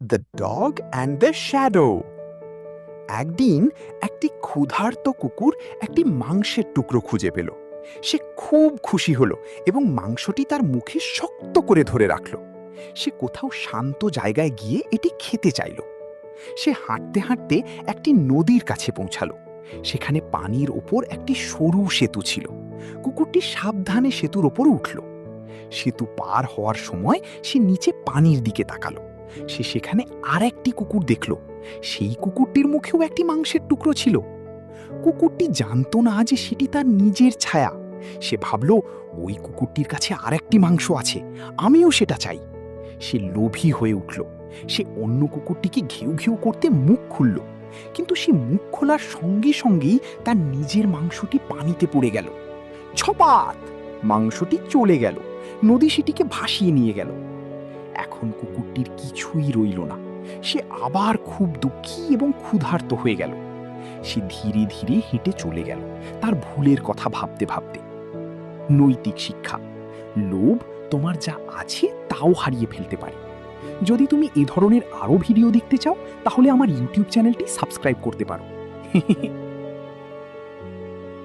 The dog and the shadow. একদিন একটি ক্ষুধার্ত কুকুর একটি মাংসের টুকরো খুঁজে পেল। সে খুব খুশি হলো এবং মাংসটি তার মুখে শক্ত করে ধরে রাখল। সে কোথাও শান্ত জায়গায় গিয়ে এটি খেতে চাইল। সে হাঁটতে হাঁটতে একটি নদীর কাছে পৌঁছালো। সেখানে পানির ওপর একটি সরু সেতু ছিল। কুকুরটি সাবধানে সেতুর ওপর উঠল। সেতু পার হওয়ার সময় সে নিচে পানির দিকে তাকালো। সে সেখানে আর একটি কুকুর দেখল। সেই কুকুরটির মুখেও একটি মাংসের টুকরো ছিল। কুকুরটি জানতো না যে সেটি তার নিজের ছায়া। সে ভাবল, ওই কুকুরটির কাছে আর একটি মাংস আছে, আমিও সেটা চাই। সে লোভী হয়ে উঠল। সে অন্য কুকুরটিকে ঘেউ ঘেউ করতে মুখ খুলল, কিন্তু সে মুখ খোলার সঙ্গে সঙ্গেই তার নিজের মাংসটি পানিতে পড়ে গেল। ছপাত! মাংসটি চলে গেল। নদী সেটিকে ভাসিয়ে নিয়ে গেল। এখন কুকুরটির কিছুই রইল না। সে আবার খুব দুঃখী এবং ক্ষুধার্ত হয়ে গেল। সে ধীরে ধীরে হেঁটে চলে গেল, তার ভুলের কথা ভাবতে ভাবতে। নৈতিক শিক্ষা: লোভ তোমার যা আছে তাও হারিয়ে ফেলতে পারে। যদি তুমি এ ধরনের আরও ভিডিও দেখতে চাও, তাহলে আমার ইউটিউব চ্যানেলটি সাবস্ক্রাইব করতে পারো।